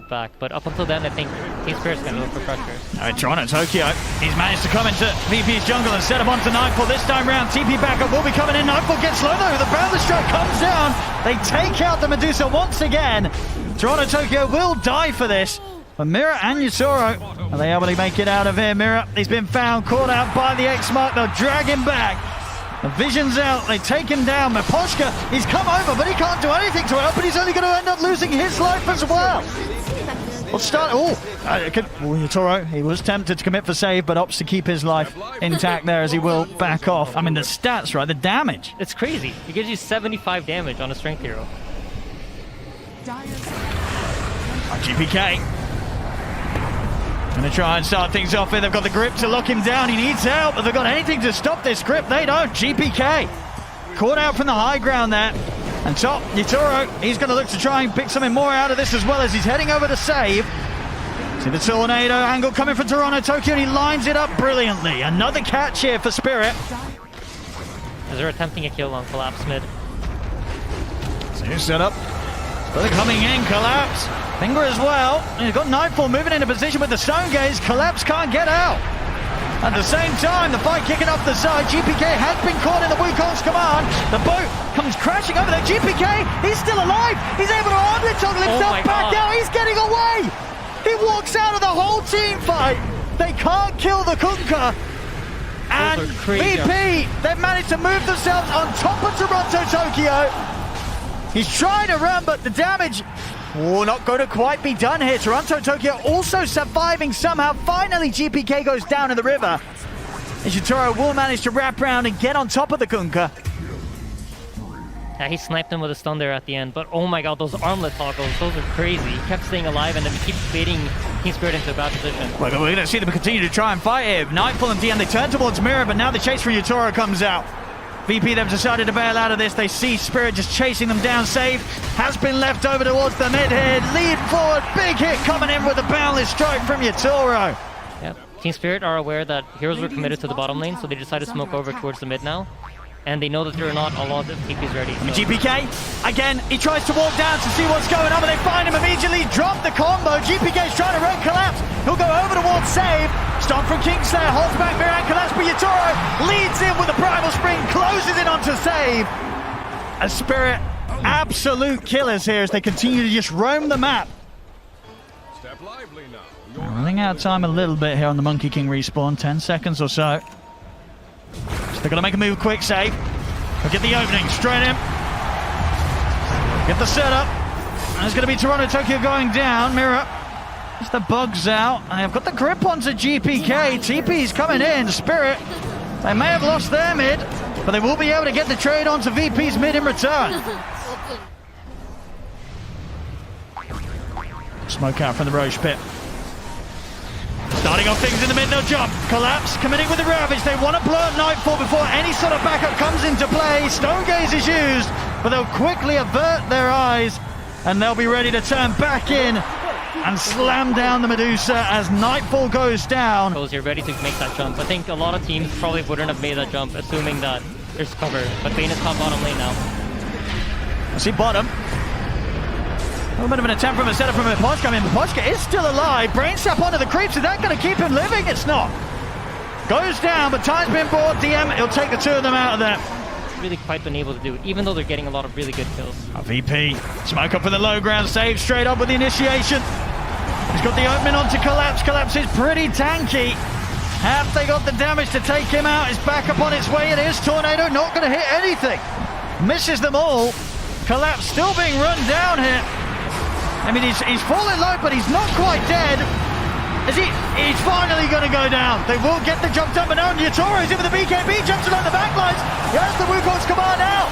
fight back. But up until then, I think Team Spirit's going to look for pressure. Alright, Toronto Tokyo, he's managed to come into VP's jungle and set him onto Nightfall. This time round, TP backup will be coming in. Nightfall gets low though, the Boundless Strike comes down. They take out the Medusa once again. Toronto Tokyo will die for this. But Mira and Yutoro, are they able to make it out of here? Mira, he's been found, caught out by the X-Mark. They'll drag him back. The vision's out, they take him down. Miposhka, he's come over, but he can't do anything to help, but he's only going to end up losing his life as well. We'll start. Yutoro, he was tempted to commit for save, but opts to keep his life intact there as he will back off. I mean, the stats, right? The damage. It's crazy. He gives you 75 damage on a strength hero. GPK. Gonna try and start things off here. They've got the grip to lock him down. He needs help. If they've got anything to stop this grip, they don't. GPK caught out from the high ground there. And top, Yutoro, he's going to look to try and pick something more out of this as well as he's heading over to save. See the tornado angle coming from Toronto Tokyo, and he lines it up brilliantly. Another catch here for Spirit. As they're attempting a kill on Collapse mid. So here's set up. They're coming in, Collapse. Finger as well. And he's got Nightfall moving into position with the Stone Gaze. Collapse can't get out. At the same time, the fight kicking off the side. GPK has been caught in the Wukong's command. The boat comes crashing over there. GPK, he's still alive. He's able to arm toggle himself back out. He's getting away. He walks out of the whole team fight. They can't kill the Kunkka. And VP, they've managed to move themselves on top of Toronto Tokyo. He's trying to run, but the damage not going to quite be done here. Toronto Tokyo also surviving somehow. Finally, GPK goes down in the river. And Yutoro will manage to wrap around and get on top of the Kunkka. Yeah, he sniped him with a stun there at the end. But oh my god, those armlet toggles, those are crazy. He kept staying alive and then he keeps baiting Team Spirit into a bad position. Well, we're going to see them continue to try and fight here. Nightfall and DM, they turn towards Mira, but now the chase from Yutoro comes out. VP, they've decided to bail out of this. They see Spirit just chasing them down. Save has been left over towards the mid here. Lead forward, big hit coming in with a Boundless Strike from Yutoro. Yep. Team Spirit are aware that heroes were committed to the bottom lane, so they decided to smoke over towards the mid now. And they know that there are not a lot of TPs ready. So. GPK, again, he tries to walk down to see what's going on, but they find him immediately, drop the combo. GPK's trying to run Collapse. He'll go over towards Save. Stomp from Kingslayer, holds back Miran Collapse, but Yutoro leads in with the Primal Spring, closes in onto Save. A Spirit, absolute killers here as they continue to just roam the map. Running out of time a little bit here on the Monkey King respawn, 10 seconds or so. So they're going to make a move quick, Save. They'll get the opening, straight in. Get the setup. And it's going to be Toronto Tokyo going down. Mira, as the bugs out. And they've got the grip onto GPK. TP's coming in. Spirit, they may have lost their mid, but they will be able to get the trade onto VP's mid in return. Smoke out from the Roche pit. Starting off things in the mid, no jump. Collapse, committing with the Ravage. They want to blow up Nightfall before any sort of backup comes into play. Stone Gaze is used, but they'll quickly avert their eyes, and they'll be ready to turn back in and slam down the Medusa as Nightfall goes down. You're ready to make that jump. I think a lot of teams probably wouldn't have made that jump, assuming that there's cover. But Bane is top bottom lane now. I see bottom. A little bit of an attempt from a setup from Miposhka. I mean, Miposhka is still alive. Brain Sap onto the creeps. Is that going to keep him living? It's not. Goes down, but time's been bought. DM, he'll take the two of them out of there. Really quite been able to do it, even though they're getting a lot of really good kills. VP, smoke up for the low ground, Save straight up with the initiation. He's got the opening onto Collapse. Collapse is pretty tanky. Have they got the damage to take him out? It's back up on its way. It is Tornado, not going to hit anything. Misses them all. Collapse still being run down here. I mean, he's falling low, but he's not quite dead. He's finally going to go down. They will get the jump done, but no, Yutoro's in with the BKB, jumps along the back lines. He has the Wukong's command out.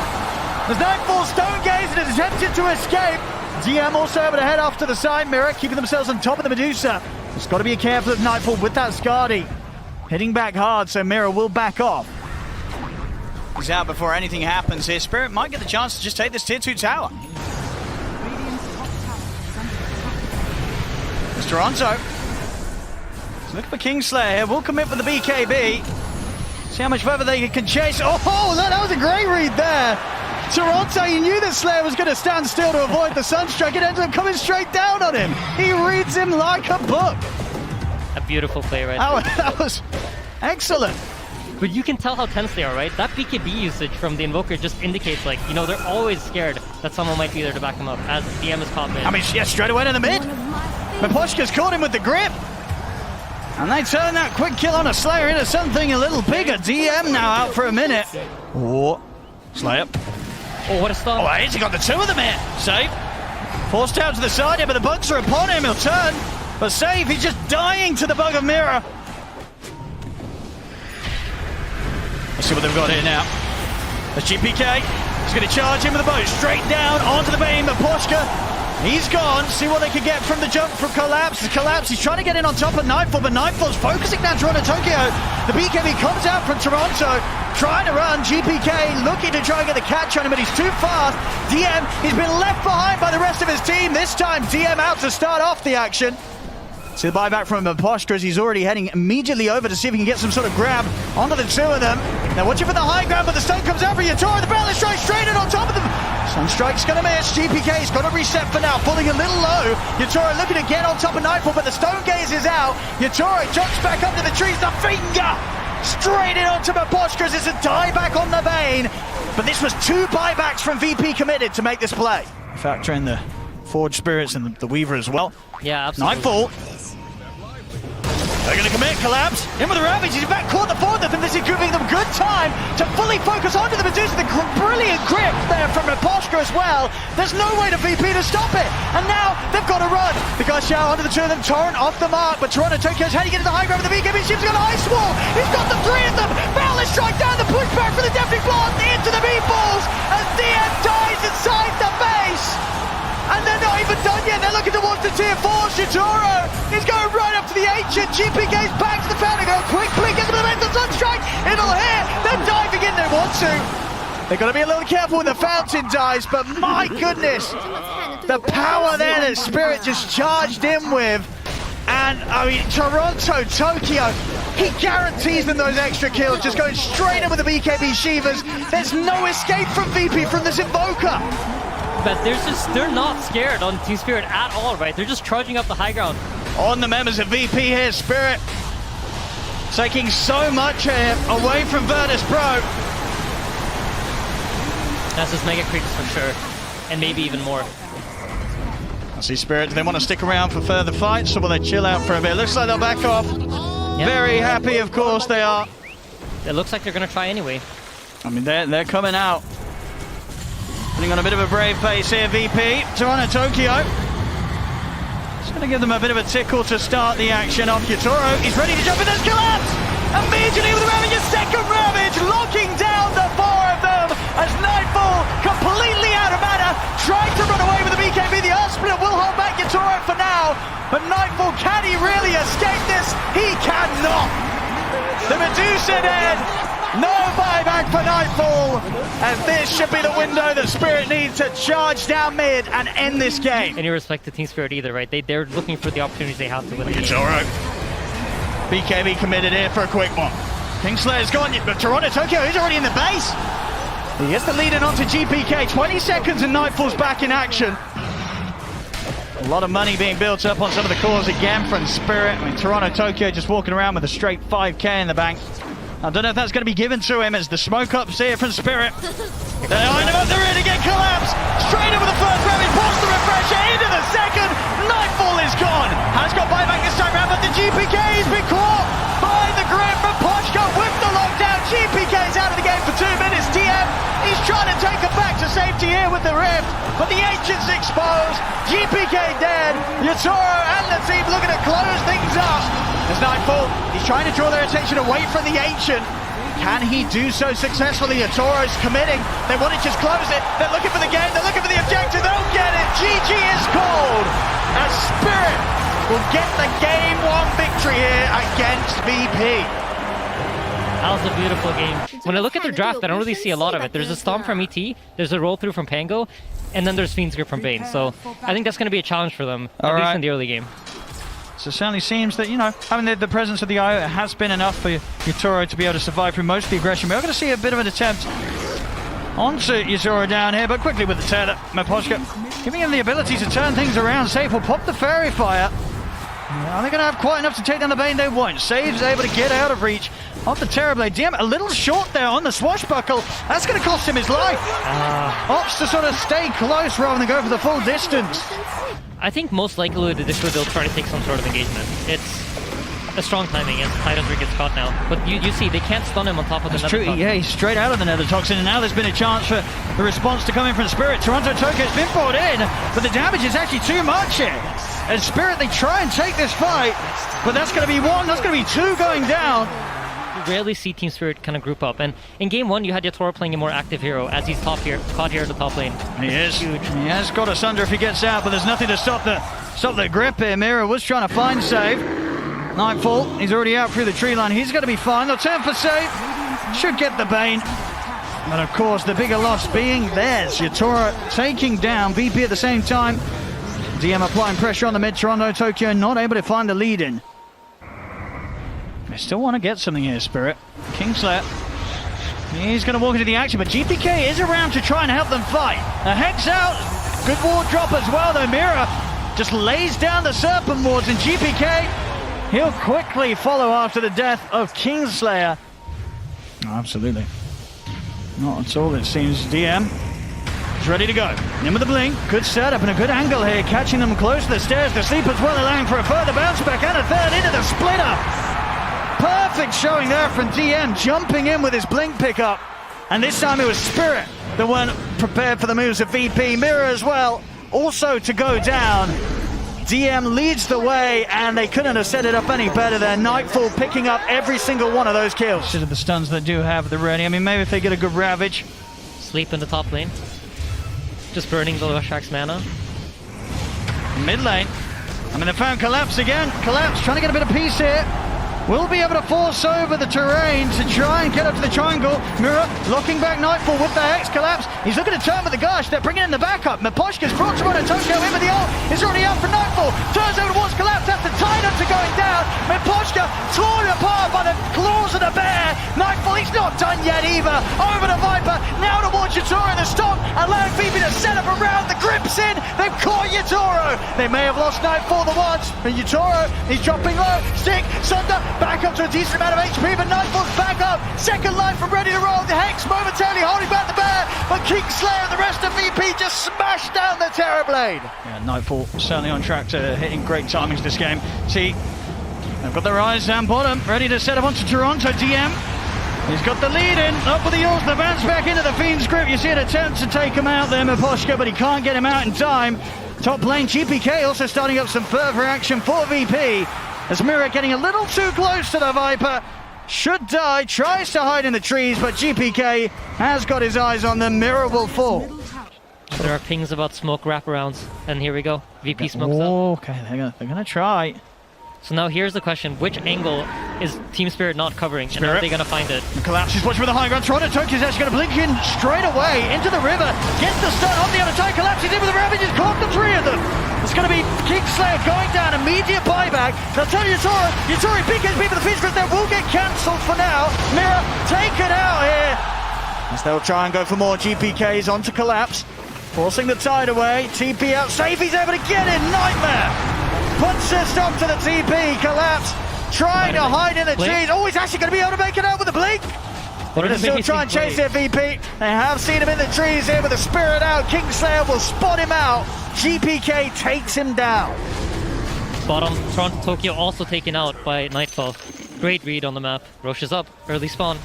There's Nightfall, Stone Gaze, and has attempted to escape. DM also able to head off to the side mirror, keeping themselves on top of the Medusa. It's got to be careful of Nightfall with that Skadi. Hitting back hard, so Mira will back off. He's out before anything happens here. Spirit might get the chance to just take this tier 2 tower. It's Toronto. Look for Kingslayer here. We'll commit for the BKB. See how much further they can chase. Oh, that was a great read there. Toronto, you knew that Slayer was going to stand still to avoid the Sunstrike. It ended up coming straight down on him. He reads him like a book. A beautiful play right there. That was excellent. But you can tell how tense they are, right? That BKB usage from the Invoker just indicates, like, you know, they're always scared that someone might be there to back them up as DM is caught mid. I mean, yeah, straight away to the mid. Miposhka's caught him with the grip. And they turn that quick kill on a Slayer into something a little bigger. DM now out for a minute. Oh, Slayer. Oh, what a stun. Oh, he's got the two of them here. Save. Forced out to the side here, but the bugs are upon him. He'll turn. But Save, he's just dying to the bug of Mirror. Let's see what they've got here now. There's GPK. He's going to charge him with the bow. Straight down onto the beam. Miposhka, he's gone. See what they can get from the jump from Collapse. Collapse, he's trying to get in on top of Nightfall, but Nightfall's focusing down Toronto Tokyo. The BKB comes out from Toronto, trying to run. GPK looking to try and get the catch on him, but he's too fast. DM, he's been left behind by the rest of his team. This time, DM out to start off the action. See the buyback from Miposhka as he's already heading immediately over to see if he can get some sort of grab onto the two of them. Now watching for the high ground, but the stun comes out for Yatoro. The balance strike straight in on top of them. Sunstrike's going to miss. GPK's got to reset for now, falling a little low. Yatoro looking to get on top of Nightfall, but the stone gaze is out. Yatoro jumps back up to the trees. The finger straight in onto Miposhka as it's a dieback on the Bane. But this was two buybacks from VP committed to make this play. Factor in the Forge Spirits and the Weaver as well. Yeah, absolutely. Nightfall. They're going to commit, Collapse. In with the Ravage, he's back, caught the fourth of them. This is giving them good time to fully focus onto the Medusa. The brilliant grip there from Miposhka as well. There's no way to VP to stop it. And now they've got to run. The guys shout onto the two of them, Torrent off the mark, but Toronto Tokyo's how do you get to the high ground with the BKB? Ship's got an ice wall. He's got the three of them. Balance strike down the pushback for the Deafening Blast into the meatballs as DM dies inside the base. And they're not even done yet. They're looking towards the tier 4. Shitoro is going right up to the ancient. GPK's back to the fountain. Go quick blink into the mental sunstrike. It'll hit. They're diving in. They want to. They've got to be a little careful when the fountain dies. But my goodness, the power there that Spirit just charged in with. And I mean, Toronto Tokyo, he guarantees them those extra kills. Just going straight in with the BKB Shivas. There's no escape from VP from this Invoker. But they're not scared on Team Spirit at all, right? They're just charging up the high ground. On the members of VP here, Spirit taking so much away from Virtus Pro. That's just Mega Creeps for sure, and maybe even more. I see Spirit, do they want to stick around for further fights, or will they chill out for a bit? Looks like they'll back off. Yep. Very happy, of course they are. It looks like they're going to try anyway. I mean, they're coming out. Putting on a bit of a brave face here, VP. Toronto Tokyo. It's going to give them a bit of a tickle to start the action off. Yatoro, he's ready to jump in. There's Collapse! Immediately with the Ravage, a second Ravage, locking down the four of them as Nightfall, completely out of mana, tried to run away with the BKB. The Earth Split will hold back Yatoro for now, but Nightfall, can he really escape this? He cannot! The Medusa dead! No buyback for Nightfall, as this should be the window that Spirit needs to charge down mid and end this game. Any respect to Team Spirit either, right? They're looking for the opportunities they have to win the game. Yatoro. BKB committed here for a quick one. Kingslayer's gone, but Toronto Tokyo, he's already in the base. He gets the lead in onto GPK. 20 seconds and Nightfall's back in action. A lot of money being built up on some of the cores again from Spirit. I mean, Toronto Tokyo just walking around with a straight 5k in the bank. I don't know if that's going to be given to him as the smoke ups here from Spirit. They're lining him up the rear to get Collapse. Straight over the first Ravage, pulls the refresher into the second. Nightfall is gone. Has got buyback this time round, but the GPK has been caught by the grip from Pochko with the lockdown. GPK's out of the game for 2 minutes. DM, he's trying to take him back to safety here with the rift, but the Ancient's exposed. GPK dead. Yatoro and the team looking to close things up. As Nightfall, he's trying to draw their attention away from the Ancient. Can he do so successfully? Yatoro's committing. They want to just close it. They're looking for the game. They're looking for the objective. They'll get it. GG is called. As Spirit will get the game 1 victory here against VP. That was a beautiful game. When I look at their draft, I don't really see a lot of it. There's a Stomp from ET, there's a roll through from Pango, and then there's Fiend's Grip from Bane. So I think that's going to be a challenge for them, at least in the early game. So it certainly seems that, you know, having the presence of the IO has been enough for Yatoro to be able to survive through most of the aggression. We're going to see a bit of an attempt onto Yatoro down here, but quickly with the turn up, Miposhka giving him the ability to turn things around. Safe will pop the Fairy Fire. Are they going to have quite enough to take down the Bane? They won't. Save's able to get out of reach of the Terrorblade. DM a little short there on the swashbuckle. That's going to cost him his life. Opts to sort of stay close rather than go for the full distance. I think most likely they'll try to take some sort of engagement. It's a strong timing as Titan's gets caught now. But you see, they can't stun him on top of the Nether Toxin. Yeah, he's straight out of the Nether Toxin, and now there's been a chance for the response to come in from Spirit. Toronto Tokyo's been brought in, but the damage is actually too much here. As Spirit, they try and take this fight, but that's going to be one, that's going to be two going down. You rarely see Team Spirit kind of group up, and in game one you had Yatoro playing a more active hero as he's caught here in the top lane. He is huge. He has got us under if he gets out, but there's nothing to stop the grip here. Mira was trying to find save. Nightfall, he's already out through the tree line. He's going to be fine. They'll turn for save. Should get the Bane. But of course, the bigger loss being theirs. Yatoro taking down VP at the same time. DM applying pressure on the mid. Toronto Tokyo not able to find the lead in. They still want to get something here, Spirit. Kingslayer. He's going to walk into the action, but GPK is around to try and help them fight. A Hex out. Good ward drop as well, though. Mira just lays down the Serpent wards, and GPK, he'll quickly follow after the death of Kingslayer. Oh, absolutely. Not at all, it seems. DM is ready to go. In with the blink. Good setup and a good angle here, catching them close to the stairs. The sleep as well, allowing for a further bounce back and a third into the splitter. Perfect showing there from DM, jumping in with his blink pickup. And this time it was Spirit that weren't prepared for the moves of VP. Mira as well, also to go down. DM leads the way, and they couldn't have set it up any better there. Nightfall picking up every single one of those kills. These are the stuns that do have the ready. I mean, maybe if they get a good Ravage. Sleep in the top lane. Just burning the Lushax mana. Mid lane. I mean, they found Collapse again. Collapse trying to get a bit of peace here. Will be able to force over the terrain to try and get up to the triangle. Mira locking back Nightfall with the Hex. Collapse. He's looking to turn with the Gush. They're bringing in the backup. Miposhka's brought Toronto Tokyo in with the ult. It's already out for Nightfall. Turns over towards Collapse after Titan's going down. Miposhka torn apart by the claws of the bear. Nightfall, he's not done yet either. Over to Viper. Now towards Yatoro in the stop. Allowing Phoebe to set up around. The grip's in. They've caught Yatoro. They may have lost Nightfall the once. But Yatoro, he's dropping low. Stick. Sunder. Back up to a decent amount of HP, but Nightfall's back up. Second life from ready to roll. The Hex momentarily holding back the bear, but Kingslayer and the rest of VP just smashed down the Terrorblade. Yeah, Nightfall certainly on track to hitting great timings this game. See, they've got their eyes down bottom, ready to set up onto Toronto. DM, he's got the lead in, up with the yours, the bounce back into the Fiend's grip. You see an attempt to take him out there, Miposhka, but he can't get him out in time. Top lane, GPK also starting up some further action for VP. As Mira getting a little too close to the Viper. Should die, tries to hide in the trees, but GPK has got his eyes on them. Mira will fall. There are pings about smoke wraparounds, and here we go. VP smokes up. Okay, they're gonna try. So now here's the question: which angle is Team Spirit not covering, and are they gonna find it? Collapse is watching with the high ground. Toronto Tokyo's actually gonna blink in straight away into the river. Gets the stun on the other side. Collapse is in with the Ravages, caught the three of them. It's going to be Kingslayer going down, immediate buyback. They'll tell Yatoro, big HP for the Fiends Grip, that will get cancelled for now. Mira, take it out here. As they'll try and go for more GPKs onto Collapse. Forcing the tide away, TP out, safe, he's able to get in, Nightmare. Puts a stop to the TP, Collapse. Trying to hide in the trees. Oh, he's actually going to be able to make it out with a blink. They're going to still try and chase their VP. They have seen him in the trees here with the Spirit out. Kingslayer will spot him out. GPK takes him down. Bottom, Toronto Tokyo also taken out by Nightfall. Great read on the map. Roche is up, early spawn.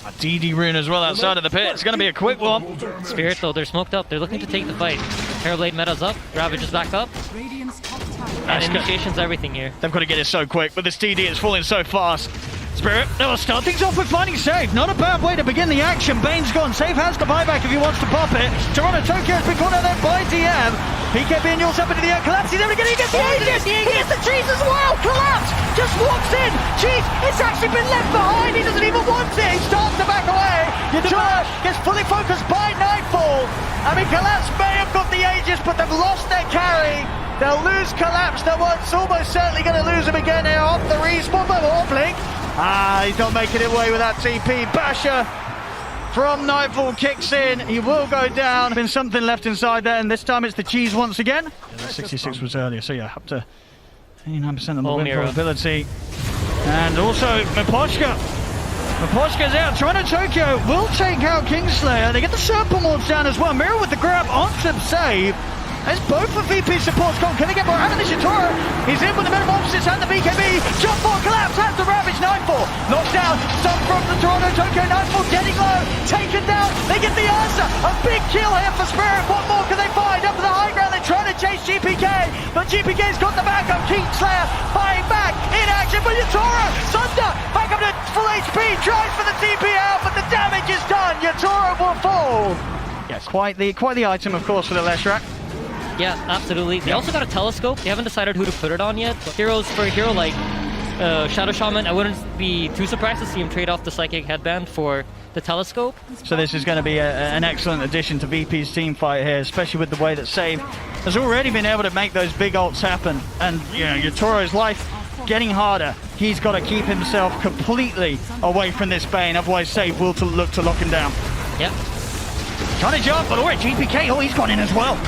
A DD rune as well outside of the pit. It's going to be a quick one. Spirit though, they're smoked up. They're looking to take the fight. Terrorblade meta's up. Ravage is back up. And initiation's everything here. They've got to get it so quick, but this DD is falling so fast. Spirit, they will start things off with finding Save. Not a bad way to begin the action. Bane's gone. Save has the buyback if he wants to pop it. Toronto Tokyo has been caught out there by DM. PKB and Yules up into the air. Collapse. He's able to get it. He gets the Aegis. He gets the cheese as well. Collapse just walks in. Cheese, it's actually been left behind. He doesn't even want it. He starts to back away. Yatoro gets fully focused by Nightfall. I mean, Collapse may have got the Aegis, but they've lost their carry. They'll lose Collapse. They're almost certainly going to lose him again here off the respawn by Blink. He's not making it away with that TP. Basher from Nightfall kicks in. He will go down. Been something left inside there, and this time it's the cheese once again. Yeah, that 66 was earlier, so yeah, have to 89% on the win Mira. probability. And also Miposhka. Miposhka's out. Toronto Tokyo will take out Kingslayer. They get the Serpent Wards down as well. Mira with the grab on some save. As both of VP supports gone. Can they get more out of this? Yatoro is in with the metamorphosis and the BKB. Jump ball collapse. Has the Ravage. Nightfall knocked down. Some from the Toronto Tokyo. Nightfall getting low. Taken down. They get the answer. A big kill here for Spirit. What more can they find? Up to the high ground. They're trying to chase GPK. But GPK's got the back up. Kingslayer fighting back in action. But Yatoro. Sunder back up to full HP. Tries for the TP out. But the damage is done. Yatoro will fall. Yes, quite the item, of course, for the Leshrac. Yeah, absolutely. They also got a telescope. They haven't decided who to put it on yet. But heroes for a hero like Shadow Shaman, I wouldn't be too surprised to see him trade off the Psychic Headband for the telescope. So this is going to be an excellent addition to VP's team fight here, especially with the way that Save has already been able to make those big ults happen. And you know, Yatoro's life getting harder. He's got to keep himself completely away from this Bane, otherwise Save will look to lock him down. Yep. Trying to jump, but alright, GPK, he's gone in as well.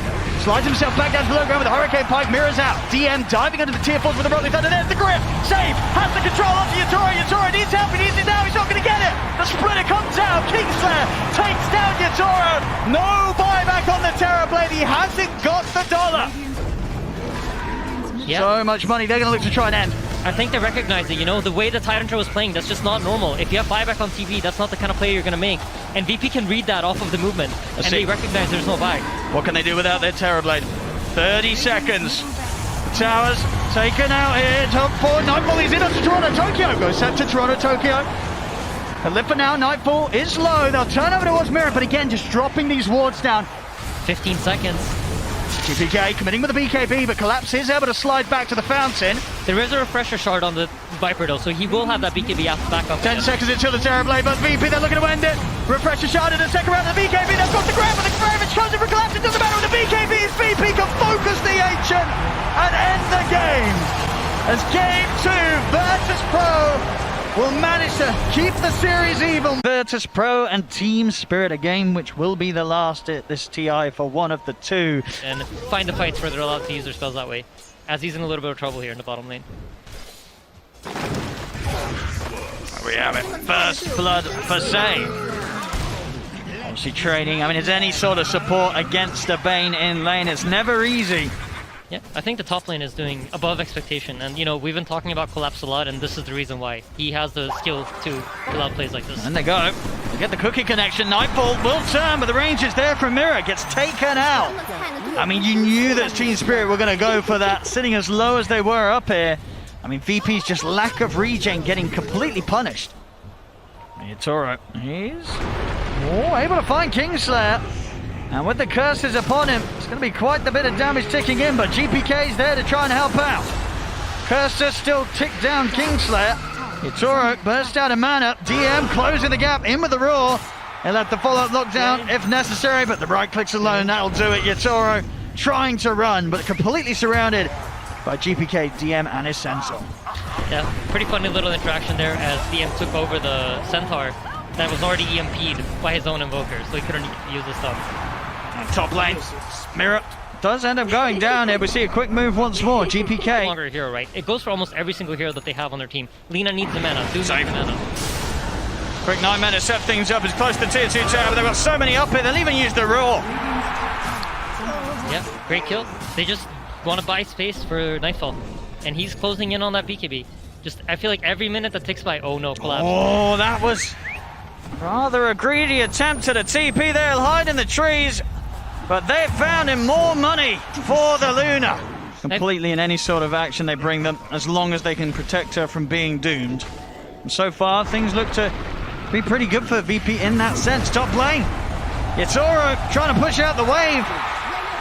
Slides himself back down to the low ground with the Hurricane Pike, mirrors out. DM diving under the tier 4s with the Broadly Thunder. There's the grip. Save has the control onto Yatoro. Yatoro needs help. He needs it now. He's not going to get it. The splitter comes out. Kingslayer takes down Yatoro. No buyback on the Terrorblade. He hasn't got the dollar. Yep. So much money. They're going to look to try and end. I think they recognize it, you know, the way the Tyrantro was playing, that's just not normal. If you have buyback on TV, that's not the kind of play you're going to make. And VP can read that off of the movement, and they recognize there's no buy. What can they do without their Terrorblade? 30 seconds. The towers taken out here. Top 4. Nightfall is in onto Toronto Tokyo. Goes set to Toronto Tokyo. A lift for now. Nightfall is low. They'll turn over towards Mirror, but again, just dropping these wards down. 15 seconds. GPK committing with the BKB, but Collapse is able to slide back to the fountain. There is a refresher shard on the Viper though, so he will have that BKB back up. 10 seconds until the Terrorblade, but VP, they're looking to end it. Refresher shard in the second round of the BKB, they've got the grab, but the Ravage comes in for Collapse. It doesn't matter with the BKB, as VP can focus the Ancient and end the game. As Game 2, Virtus Pro will manage to keep the series even. Virtus Pro and Team Spirit, a game which will be the last at this TI for one of the two. And find the fights where they're allowed to use their spells that way, as he's in a little bit of trouble here in the bottom lane. We have it. First blood for Save. Obviously trading. I mean, is any sort of support against a Bane in lane? It's never easy. Yeah, I think the top lane is doing above expectation, and you know, we've been talking about Collapse a lot, and this is the reason why. He has the skill to pull out plays like this. And they go. They get the cookie connection. Nightfall will turn, but the range is there from Mirror. Gets taken out. I mean, you knew that Team Spirit were going to go for that, sitting as low as they were up here. I mean, VP's just lack of regen getting completely punished. Yatoro, he's able to find Kingslayer. And with the curses upon him, it's going to be quite the bit of damage ticking in, but GPK's there to try and help out. Curses still tick down Kingslayer. Yatoro burst out of mana. DM closing the gap, in with the roar. He'll have the follow-up lockdown if necessary, but the right clicks alone, that'll do it. Yatoro trying to run, but completely surrounded by GPK, DM, and his Centaur. Yeah, pretty funny little interaction there as DM took over the Centaur that was already EMP'd by his own Invoker, so he couldn't use the stuff. Top lane, Mirror does end up going down here. We see a quick move once more. GPK. No longer a hero, right? It goes for almost every single hero that they have on their team. Lina needs the mana. Doom needs the mana. Quick 9 mana, set things up. It's close to tier 2 tower, but they've got so many up here. They'll even use the roar. Yeah, great kill. They just want to buy space for Nightfall, and he's closing in on that BKB. Just, I feel like every minute that ticks by, oh no, Collapse. Oh, that was rather a greedy attempt at a TP. They'll hide in the trees. But they've found him more money for the Luna. Completely in any sort of action they bring them, as long as they can protect her from being doomed. And so far, things look to be pretty good for VP in that sense. Top lane, Yatoro trying to push out the wave.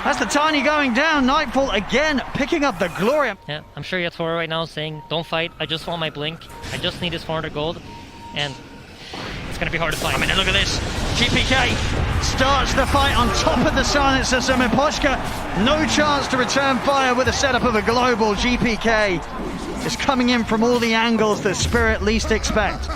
That's the Tiny going down. Nightfall again picking up the glory. Yeah, I'm sure Yatoro right now is saying, don't fight, I just want my blink. I just need his 400 gold. And it's going to be hard to find. I mean, look at this. GPK starts the fight on top of the silencer. So Miposhka, no chance to return fire with a setup of a global. GPK is coming in from all the angles that Spirit least expect.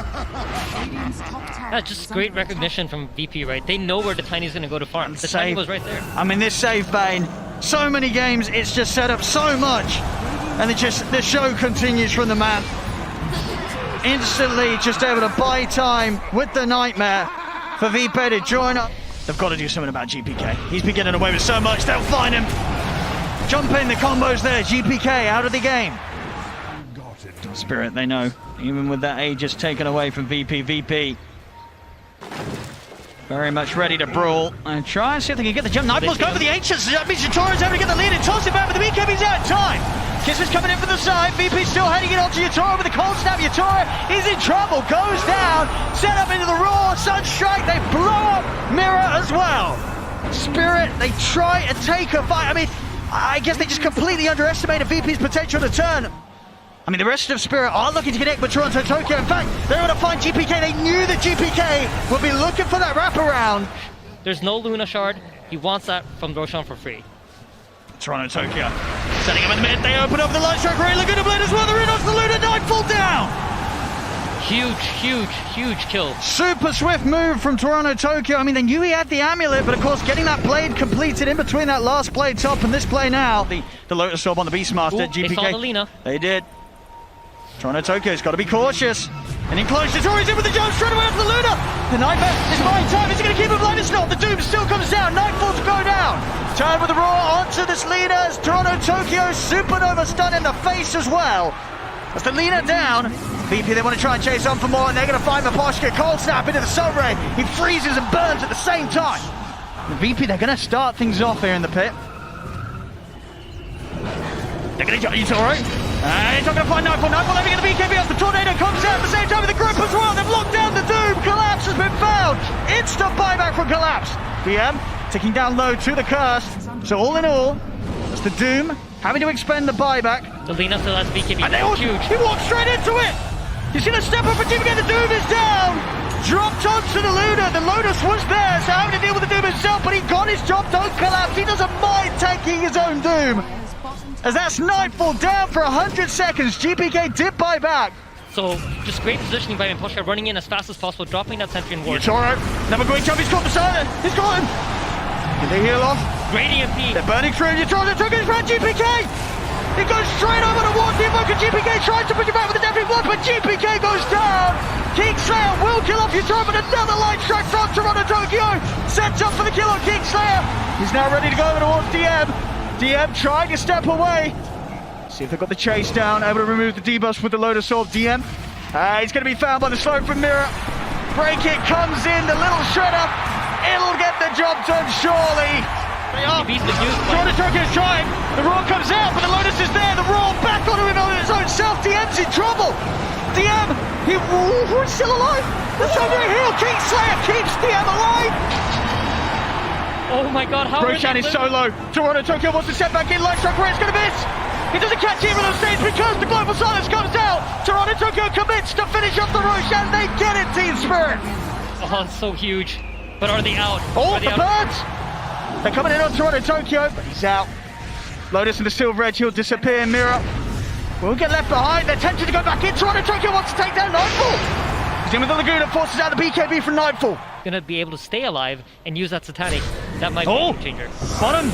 That's just great recognition from VP, right? They know where the Tiny's going to go to farm. The Tiny was right there. I mean, this save Bane, so many games, it's just set up so much And the show continues from the man. Instantly just able to buy time with the nightmare for VP to join up. They've got to do something about GPK. He's been getting away with so much, they'll find him. Jump in, the combos there, GPK out of the game. Spirit, they know, even with that Aegis taken away from VP. Very much ready to brawl and try and see if they can get the jump. Nightfall's going for the Aegis. That means Yatora's able to get the lead and toss it back, but the BKB's out of time. Kiss is coming in from the side. VP still heading it onto Yatora with the cold snap. Yatora is in trouble, goes down, set up into the Raw, Sunstrike. They blow up Mirror as well. Spirit, they try and take a fight. I mean, I guess they just completely underestimated VP's potential to turn. I mean, the rest of Spirit are looking to connect with Toronto Tokyo. In fact, they're going to find GPK. They knew that GPK would be looking for that wraparound. There's no Luna Shard. He wants that from Roshan for free. Toronto Tokyo setting up in the mid. They open up the light strike. Ray Laguna Blade as well. They're in onto the Luna. Nightfall down. Huge kill. Super swift move from Toronto Tokyo. I mean, they knew he had the amulet, but of course, getting that blade completed in between that last blade top and this play now. The Lotus Orb on the Beastmaster. GPK. They saw the Lina. They did. Toronto Tokyo's got to be cautious. And in close, Yatori's in with the jump straight away onto the Luna. The Nightmare is buying time. Is he going to keep him blind? It's not. The Doom still comes down. Nightfall to go down. Turn with the Raw onto this Lina as Toronto Tokyo Supernova stun in the face as well. As the Lina down, VP they want to try and chase on for more, and they're going to find Maposhka. Cold snap into the Sun Ray. He freezes and burns at the same time. The VP, they're going to start things off here in the pit. They're going to jump Yatori. He's not going to find Nightfall. Nightfall having the BKB as the Tornado comes out at the same time with the group as well. They've locked down the Doom. Collapse has been found. Instant buyback from Collapse. DM ticking down low to the Curse. So all in all, it's the Doom having to expend the buyback. The Lina still has BKB. And huge. He walked straight into it. You see the step up for Doom again. The Doom is down. Dropped onto the Luna. The Lotus was there, so having to deal with the Doom himself, but he got his job done. Collapse. He doesn't mind taking his own Doom. As that's Nightfall down for 100 seconds. GPK did buy back. So, just great positioning by Maposhka, running in as fast as possible, dropping that sentry and ward. Yatoro, never going jump, he's got the silent. He's got him. Did they heal off? Great EMP. They're burning through. Yatoro took his round. GPK. He goes straight over to ward the Invoker. GPK tries to push it back with a deafening block, but GPK goes down. Kingslayer will kill off Yatoro, but another light strike from Toronto Tokyo. Sets up for the kill on Kingslayer. He's now ready to go over towards DM. DM trying to step away. See if they've got the chase down. Able to remove the debuff with the Lotus Orb. DM. He's going to be found by the smoke from Mirror. Break it comes in. The little shredder. It'll get the job done, surely. Toronto Tokyo's trying. The Raw comes out, but the Lotus is there. The Raw back onto him on his own self. DM's in trouble. DM. He's still alive. The Sunray Hill. Kingslayer keeps DM alive. Oh my god, how Roshan is so low. Toronto Tokyo wants to step back in. Light strike where it's going to miss. He doesn't catch either of those stage because the global silence comes out. Toronto Tokyo commits to finish off the Roshan. They get it, Team Spirit. Oh, it's so huge. But are they out? Oh, the birds. They're coming in on Toronto Tokyo, but he's out. Lotus and the Silver Edge, he'll disappear. Mirror will get left behind. They're tempted to go back in. Toronto Tokyo wants to take down Nightfall. He's in with the Laguna, forces out the BKB from Nightfall. Gonna be able to stay alive and use that Satanic. That might be a game changer. Bottom.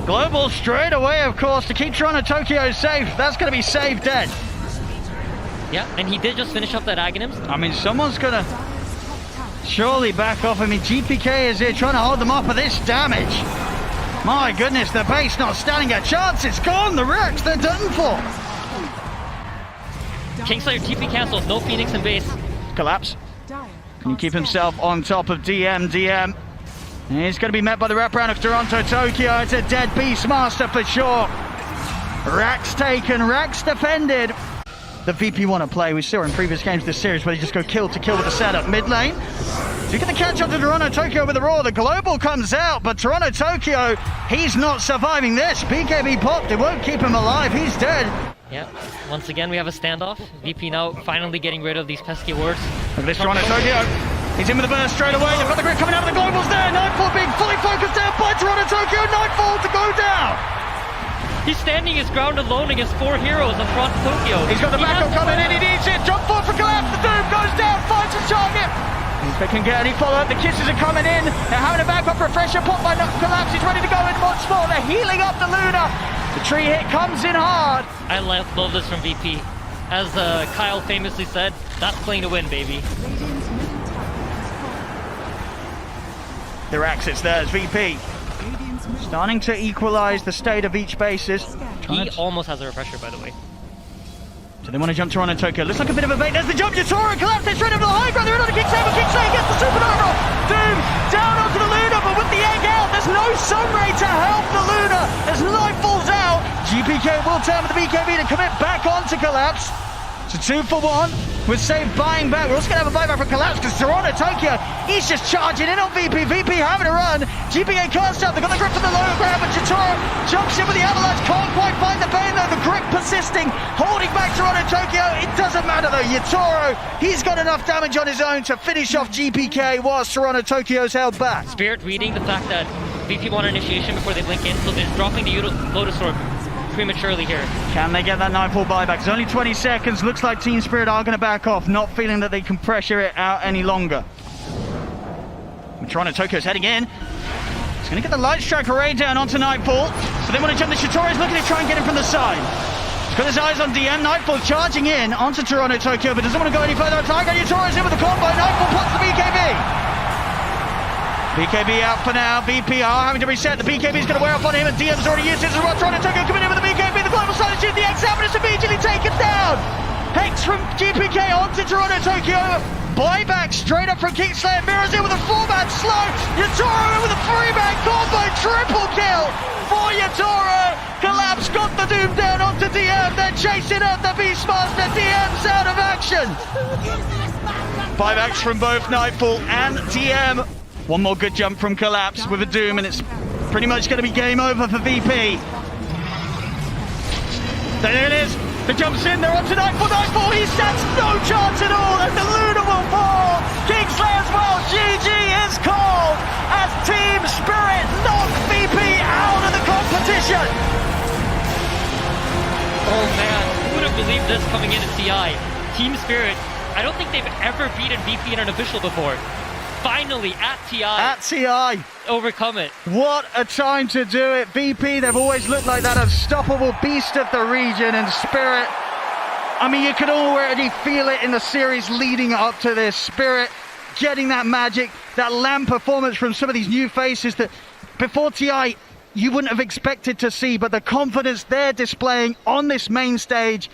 Global straight away, of course, to keep Toronto Tokyo safe. That's going to be saved dead. Yeah, and he did just finish up that Aghanims. I mean, someone's going to surely back off. I mean, GPK is here trying to hold them off with this damage. My goodness, the base not standing a chance. It's gone. The Rex, they're done for. Kingslayer TP cancels. No Phoenix in base. Collapse. Can he keep himself on top of DM? DM. And he's going to be met by the wraparound of Toronto Tokyo. It's a dead Beastmaster for sure. Rax taken, Rax defended. The VP want to play. We saw in previous games of this series where they just go kill to kill with the setup. Mid lane. So you get the catch up to Toronto Tokyo with the Raw. The global comes out, but Toronto Tokyo, he's not surviving this. BKB popped. It won't keep him alive. He's dead. Yeah, once again we have a standoff. VP now finally getting rid of these pesky wards. Look at this Toronto Tokyo. He's in with the burst straight away. They've got the grid coming out of the globals there. Nightfall being fully focused down by Toronto Tokyo. Nightfall to go down. He's standing his ground alone against 4 heroes in front of Tokyo. He's got the backup coming in. He needs it. Jump forward for Collapse. The Doom goes down. Finds his target. If they can get any follow-up, the kisses are coming in. They're having a backup refresher pop by Collapse. He's ready to go in once more. They're healing up the Luna. The tree hit comes in hard. I love this from VP. As Kyle famously said, that's playing to win, baby. Their exits there as VP. Starting to equalize the state of each bases. He almost has a refresher, by the way. So they want to jump Toronto Tokyo. Looks like a bit of a bait. There's the jump. Yatoro collapses straight over the high ground. They're in on a Kicksaver. Kicksaver gets the supernova. Doom down onto the Luna, but with the egg out, there's no Sunray to help the Luna as life falls out. GPK will turn with the BKB to commit back onto Collapse. It's a 2 for 1 with Save buying back. We're also going to have a buyback for Collapse because Toronto Tokyo, he's just charging in on VP. VP having a run. GPK can't stop. They've got the grip from the low ground, but Jotaro jumps in with the avalanche. Can't quite find the bane though. The grip persisting, holding back Toronto Tokyo. It doesn't matter though. Yatoro, he's got enough damage on his own to finish off GPK whilst Toronto Tokyo's held back. Spirit reading the fact that VP want initiation before they blink in, so they're dropping the Lotus Orb prematurely here. Can they get that Nightfall buyback? It's only 20 seconds. Looks like Team Spirit are going to back off, not feeling that they can pressure it out any longer. Toronto Tokyo's heading in. He's going to get the Light Strike array down onto Nightfall, but they want to jump. The Shitori's looking to try and get him from the side. He's got his eyes on DM. Nightfall charging in onto Toronto Tokyo, but doesn't want to go any further. Tiger Yatoro's in with the combo. Nightfall pops the BKB. BKB out for now. VP are having to reset. The BKB's going to wear off on him, and DM's already used it as well. Toronto Tokyo coming in with the BKB. The global side shoot the X out, but it's immediately taken down. Hex from GPK onto Toronto Tokyo. Buyback straight up from Kingslayer. Mirrors in with a 4-man slow. Yatoro in with a 3-man combo. Triple kill for Yatoro. Collapse got the Doom down onto DM. They're chasing up the Beastmaster. DM's out of action. Buybacks from both Nightfall and DM. One more good jump from Collapse with a Doom, and it's pretty much going to be game over for VP. There it is. The jump's in. They're on to Nightfall. Nightfall, he stands no chance at all as the Luna will fall. Kingslayer as well. GG is called as Team Spirit knock VP out of the competition. Oh man, who would have believed this coming into TI? Team Spirit, I don't think they've ever beaten VP in an official before. Finally, at TI, overcome it. What a time to do it. VP, they've always looked like that unstoppable beast of the region, and Spirit, I mean, you could already feel it in the series leading up to this. Spirit getting that magic, that LAN performance from some of these new faces that before TI you wouldn't have expected to see, but the confidence they're displaying on this main stage